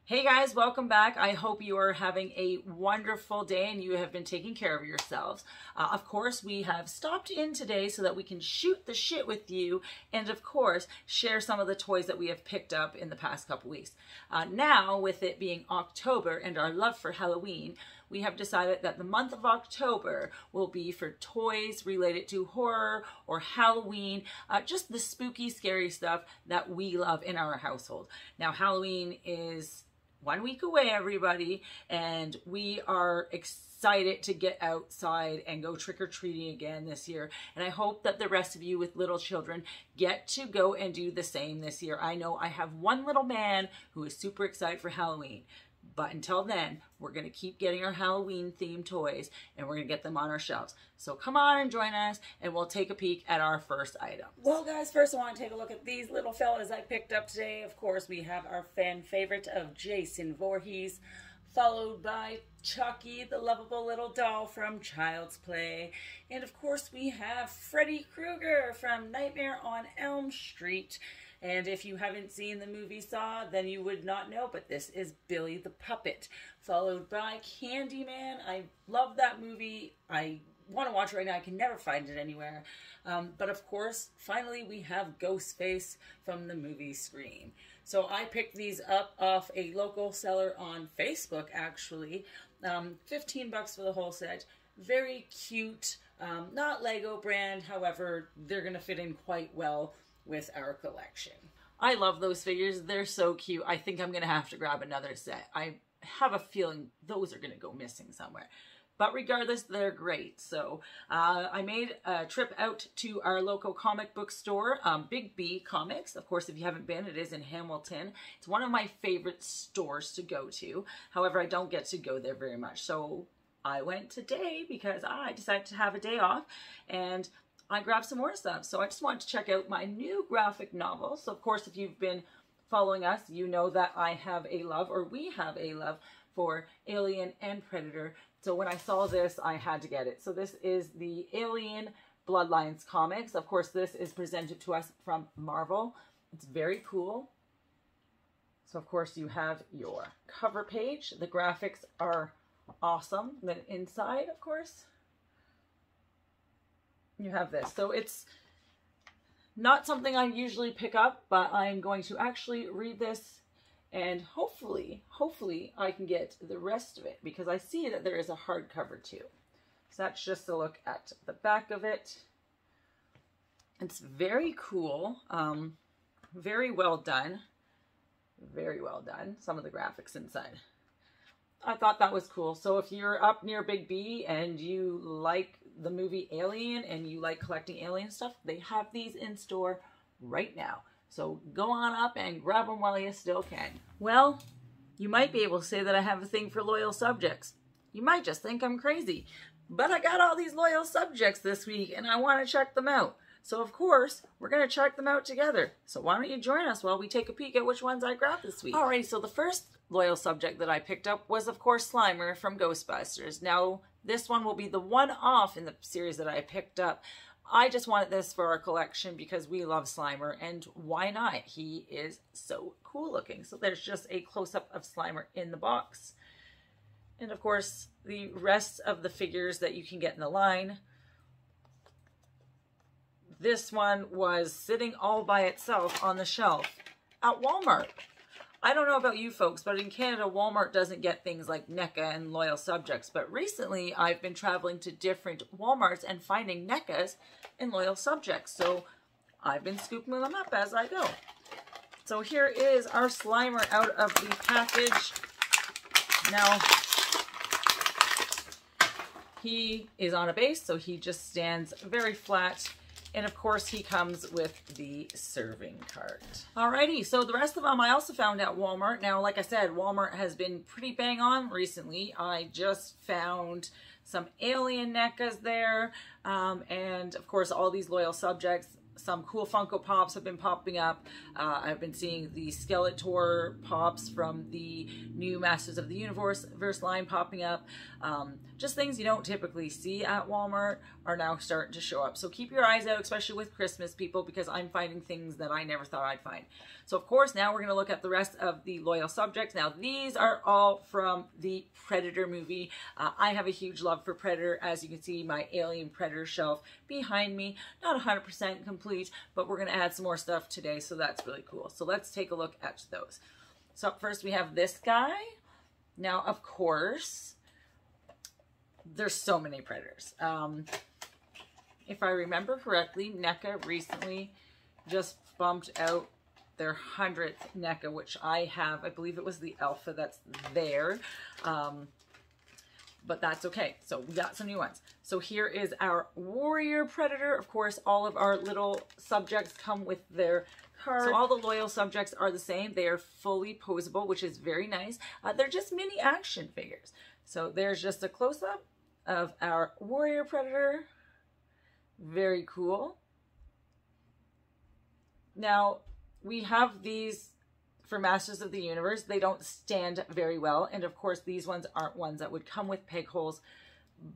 Hey guys, welcome back. I hope you are having a wonderful day and you have been taking care of yourselves. Of course, we have stopped in today so that we can shoot the shit with you and of course, share some of the toys that we have picked up in the past couple weeks. Now, with it being October and our love for Halloween, we have decided that the month of October will be for toys related to horror or Halloween, just the spooky, scary stuff that we love in our household. Now, Halloween is 1 week away, everybody, and we are excited to get outside and go trick-or-treating again this year. And I hope that the rest of you with little children get to go and do the same this year. I know I have one little man who is super excited for Halloween. But until then, we're going to keep getting our Halloween themed toys and we're going to get them on our shelves. So come on and join us and we'll take a peek at our first item. Well guys, first I want to take a look at these little fellas I picked up today. Of course, we have our fan favorite of Jason Voorhees, followed by Chucky, the lovable little doll from Child's Play. And of course, we have Freddy Krueger from Nightmare on Elm Street. And if you haven't seen the movie Saw, then you would not know, but this is Billy the Puppet, followed by Candyman. I love that movie. I want to watch it right now. I can never find it anywhere. But of course, finally we have Ghostface from the movie Scream. So I picked these up off a local seller on Facebook, actually. 15 bucks for the whole set. Very cute. Not Lego brand, however, they're going to fit in quite well with our collection. I love those figures. They're so cute. I think I'm going to have to grab another set. I have a feeling those are going to go missing somewhere. But regardless, they're great. So I made a trip out to our local comic book store, Big B Comics. Of course, if you haven't been, it is in Hamilton. It's one of my favorite stores to go to. However, I don't get to go there very much. So I went today because I decided to have a day off and I grabbed some more stuff. So I just wanted to check out my new graphic novel. So of course, if you've been following us, you know that I have a love, or we have a love, for Alien and Predator. So when I saw this, I had to get it. So this is the Alien Bloodlines comics. Of course, this is presented to us from Marvel. It's very cool. So of course, you have your cover page. The graphics are awesome. Then inside, of course, you have this. So it's not something I usually pick up, but I'm going to actually read this and hopefully I can get the rest of it because I see that there is a hardcover too. So that's just a look at the back of it. It's very cool. Very well done. Very well done. Some of the graphics inside. I thought that was cool. So if you're up near Big B and you like the movie Alien and you like collecting alien stuff, they have these in store right now. So go on up and grab them while you still can. Well, you might be able to say that I have a thing for loyal subjects. You might just think I'm crazy, but I got all these loyal subjects this week and I want to check them out. So of course, we're going to check them out together. So why don't you join us while we take a peek at which ones I grabbed this week. Alright, so the first loyal subject that I picked up was of course Slimer from Ghostbusters. Now this one will be the one-off in the series that I picked up. I just wanted this for our collection because we love Slimer, and why not? He is so cool looking. So there's just a close-up of Slimer in the box. And of course, the rest of the figures that you can get in the line. This one was sitting all by itself on the shelf at Walmart. I don't know about you folks, but in Canada, Walmart doesn't get things like NECA and loyal subjects. But recently, I've been traveling to different Walmarts and finding NECAs and loyal subjects. So I've been scooping them up as I go. So here is our Slimer out of the package. Now, he is on a base, so he just stands very flat. And of course, he comes with the serving cart. Alrighty, so the rest of them I also found at Walmart. Now, like I said, Walmart has been pretty bang on recently. I just found some Alien NECAs there. And of course, all these loyal subjects. some cool Funko Pops have been popping up. I've been seeing the Skeletor Pops from the new Masters of the Universe line popping up. Just things you don't typically see at Walmart are now starting to show up. So keep your eyes out, especially with Christmas, people, because I'm finding things that I never thought I'd find. So of course, now we're going to look at the rest of the loyal subjects. Now these are all from the Predator movie. I have a huge love for Predator. As you can see, my Alien Predator shelf behind me, not 100% complete, but we're going to add some more stuff today, so that's really cool. So let's take a look at those. So up first we have this guy. Now, of course, there's so many Predators. If I remember correctly, NECA recently just bumped out their 100th NECA, which I have. I believe it was the alpha that's there. But that's okay. So we got some new ones. So here is our Warrior Predator. Of course, all of our little subjects come with their card. So all the loyal subjects are the same. They are fully posable, which is very nice. They're just mini action figures. So there's just a close-up of our Warrior Predator. Very cool. Now, we have these for Masters of the Universe. They don't stand very well. And of course, these ones aren't ones that would come with peg holes,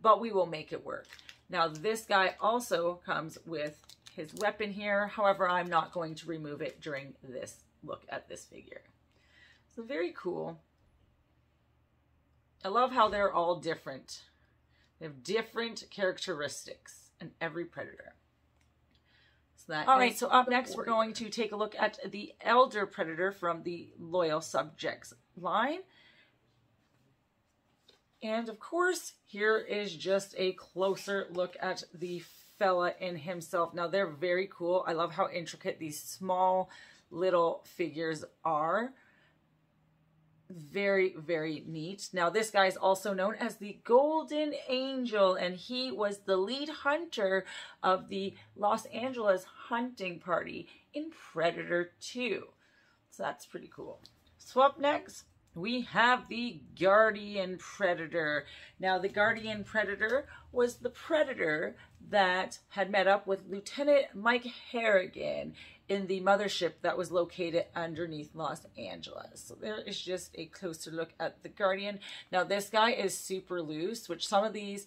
but we will make it work. Now, this guy also comes with his weapon here. However, I'm not going to remove it during this look at this figure. So very cool. I love how they're all different. They have different characteristics in every Predator. All right, so up next, we're going to take a look at the Elder Predator from the Loyal Subjects line. And of course, here is just a closer look at the fella in himself. Now, they're very cool. I love how intricate these small little figures are. Very, very neat. Now, this guy is also known as the Golden Angel, and he was the lead hunter of the Los Angeles hunting party in Predator 2. So that's pretty cool. So up next, we have the Guardian Predator. Now, the Guardian Predator was the Predator that had met up with Lieutenant Mike Harrigan in the mothership that was located underneath Los Angeles. So there is just a closer look at the Guardian. Now, this guy is super loose, which some of these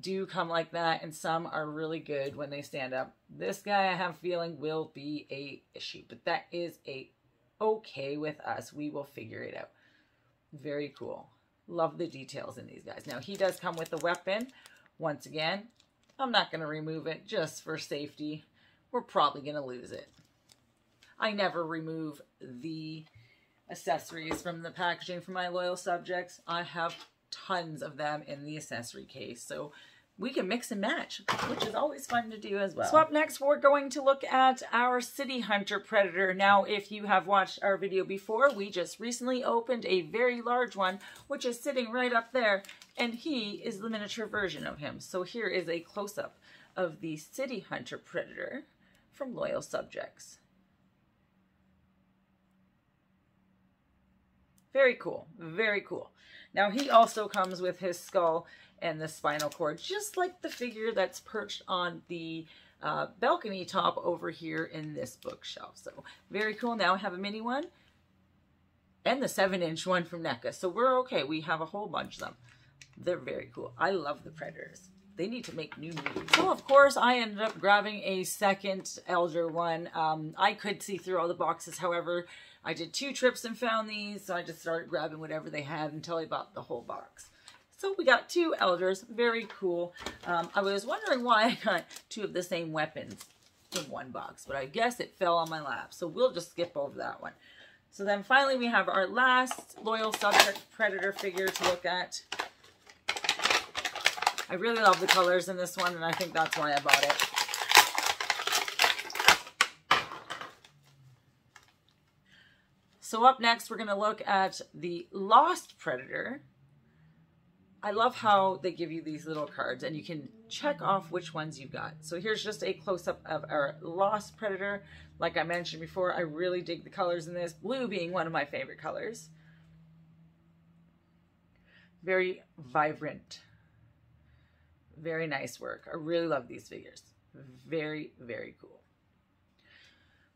do come like that, and some are really good when they stand up. This guy, I have a feeling, will be a issue, but that is a okay with us. We will figure it out. Very cool. Love the details in these guys. Now, he does come with a weapon. Once again, I'm not going to remove it just for safety. We're probably going to lose it. I never remove the accessories from the packaging for my loyal subjects. I have tons of them in the accessory case, so we can mix and match, which is always fun to do as well. So up next, we're going to look at our City Hunter Predator. Now, if you have watched our video before, we just recently opened a very large one, which is sitting right up there, and he is the miniature version of him. So here is a close-up of the City Hunter Predator from Loyal Subjects. Very cool. Very cool. Now, he also comes with his skull and the spinal cord, just like the figure that's perched on the balcony top over here in this bookshelf. So, very cool. Now I have a mini one and the 7-inch one from NECA. So, we're okay. We have a whole bunch of them. They're very cool. I love the Predators. They need to make new movies. So, of course, I ended up grabbing a second Elder one. I could see through all the boxes. However, I did 2 trips and found these, so I just started grabbing whatever they had until I bought the whole box. So we got 2 Elders. Very cool. I was wondering why I got 2 of the same weapons in one box, but I guess it fell on my lap, so we'll just skip over that one. So then finally we have our last Loyal Subject Predator figure to look at. I really love the colors in this one, and I think that's why I bought it. So up next, we're going to look at the Lost Predator. I love how they give you these little cards, and you can check off which ones you've got. So here's just a close-up of our Lost Predator. Like I mentioned before, I really dig the colors in this, blue being one of my favorite colors. Very vibrant. Very nice work. I really love these figures. Very, very cool.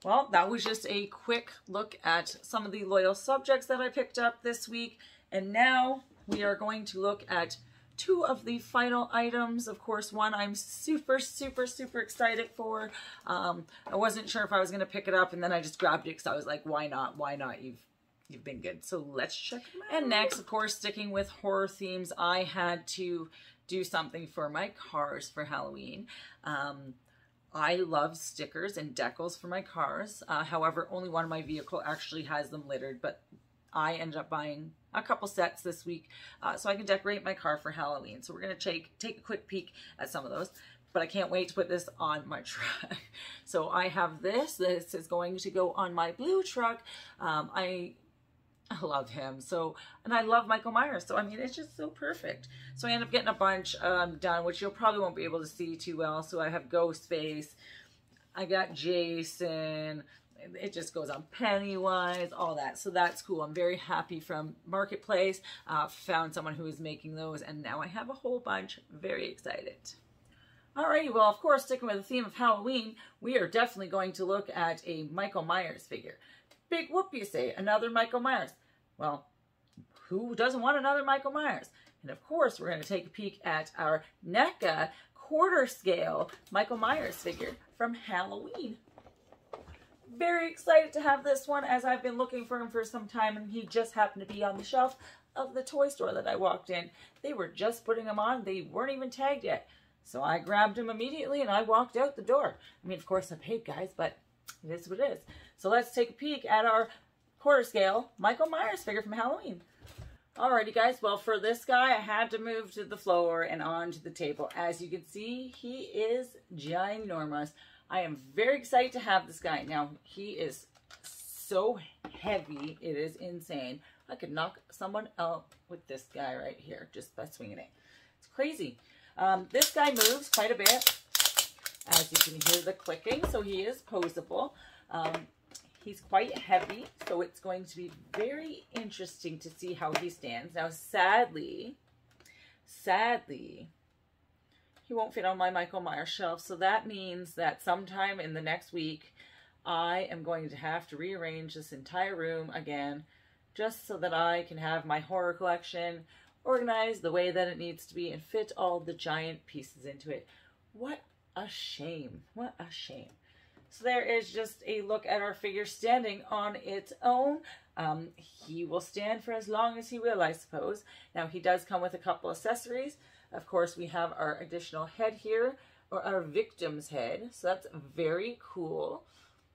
Well, that was just a quick look at some of the loyal subjects that I picked up this week. And now we are going to look at two of the final items. Of course, one I'm super, super, super excited for. I wasn't sure if I was going to pick it up, and then I just grabbed it because I was like, why not? Why not? You've been good. So let's check them out. And next, of course, sticking with horror themes, I had to do something for my cars for Halloween. I love stickers and decals for my cars. However, only one of my vehicle actually has them littered, but I ended up buying a couple sets this week so I can decorate my car for Halloween. So we're going to take a quick peek at some of those, but I can't wait to put this on my truck. So I have this. This is going to go on my blue truck. I love him. So, and I love Michael Myers. So, I mean, it's just so perfect. So I end up getting a bunch done, which you'll probably won't be able to see too well. So I have Ghostface. I got Jason. It just goes on Pennywise, all that. So that's cool. I'm very happy from Marketplace. Found someone who is making those, and now I have a whole bunch. Very excited. Alrighty, well, of course, sticking with the theme of Halloween, we are definitely going to look at a Michael Myers figure. Big whoop, you say, another Michael Myers. Well, who doesn't want another Michael Myers? And of course, we're going to take a peek at our NECA quarter scale Michael Myers figure from Halloween. Very excited to have this one, as I've been looking for him for some time, and he just happened to be on the shelf of the toy store that I walked in. They were just putting him on. They weren't even tagged yet. So I grabbed him immediately and I walked out the door. I mean, of course I paid, guys, but it is what it is. So let's take a peek at our quarter scale Michael Myers figure from Halloween. Alrighty, guys. Well, for this guy, I had to move to the floor and onto the table. As you can see, he is ginormous. I am very excited to have this guy. Now, he is so heavy, it is insane. I could knock someone out with this guy right here just by swinging it. It's crazy. This guy moves quite a bit, as you can hear the clicking, so he is posable. He's quite heavy, so it's going to be very interesting to see how he stands. Now, sadly, he won't fit on my Michael Myers shelf, so that means that sometime in the next week, I am going to have to rearrange this entire room again, just so that I can have my horror collection organized the way that it needs to be and fit all the giant pieces into it. What a shame. What a shame. So there is just a look at our figure standing on its own. He will stand for as long as he will, I suppose. Now, he does come with a couple accessories. Of course, we have our additional head here, or our victim's head. So that's very cool.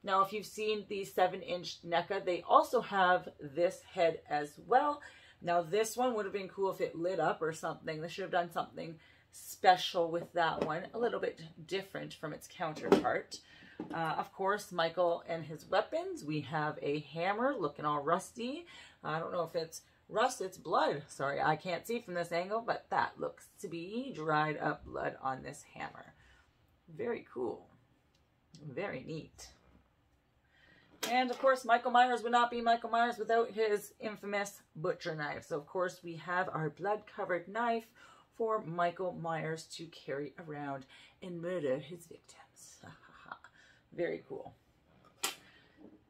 Now, if you've seen the 7-inch NECA, they also have this head as well. Now, this one would have been cool if it lit up or something. They should have done something special with that one, a little bit different from its counterpart. Of course, Michael and his weapons. We have a hammer looking all rusty. I don't know if it's rust, it's blood. Sorry, I can't see from this angle, but that looks to be dried up blood on this hammer. Very cool. Very neat. And of course, Michael Myers would not be Michael Myers without his infamous butcher knife. So of course, we have our blood-covered knife for Michael Myers to carry around and murder his victims. Very cool.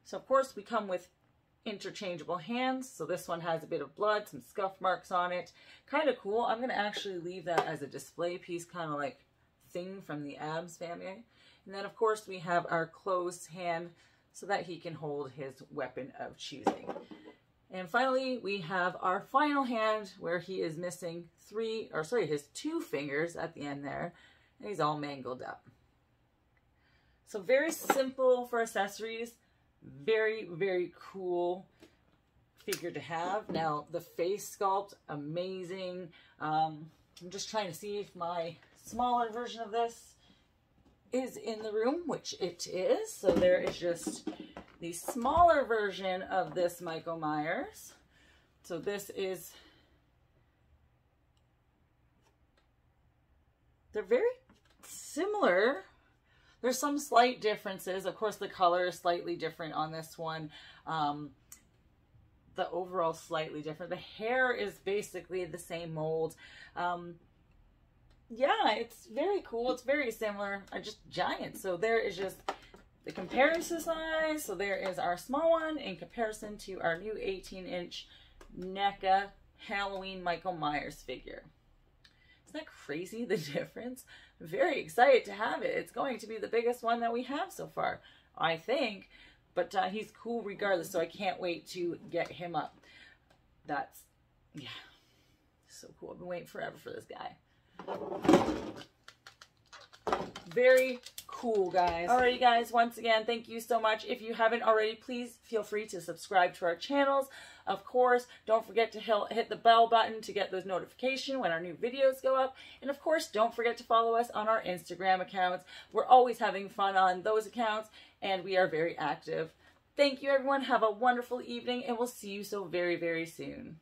So of course, we come with interchangeable hands. So this one has a bit of blood, some scuff marks on it. Kind of cool. I'm going to actually leave that as a display piece, kind of like Thing from the Addams Family. And then of course, we have our closed hand so that he can hold his weapon of choosing. And finally, we have our final hand where he is missing his 2 fingers at the end there, and he's all mangled up. So very simple for accessories. Very, very cool figure to have. Now, the face sculpt, amazing. I'm just trying to see if my smaller version of this is in the room, which it is. So there is just the smaller version of this Michael Myers. So this is, they're very similar. There's some slight differences. Of course, the color is slightly different on this one. The overall slightly different. The hair is basically the same mold. Yeah, it's very cool. It's very similar. Just giant. So there is just the comparison size. So there is our small one in comparison to our new 18-inch NECA Halloween Michael Myers figure. Isn't that crazy, the difference? I'm very excited to have it. It's going to be the biggest one that we have so far, I think. But he's cool regardless, so I can't wait to get him up. That's, yeah, so cool. I've been waiting forever for this guy. Very cool, guys. Alrighty, guys, once again, thank you so much. If you haven't already, please feel free to subscribe to our channels. Of course, don't forget to hit the bell button to get those notifications when our new videos go up. And of course, don't forget to follow us on our Instagram accounts. We're always having fun on those accounts, and we are very active. Thank you, everyone. Have a wonderful evening, and we'll see you so very, very soon.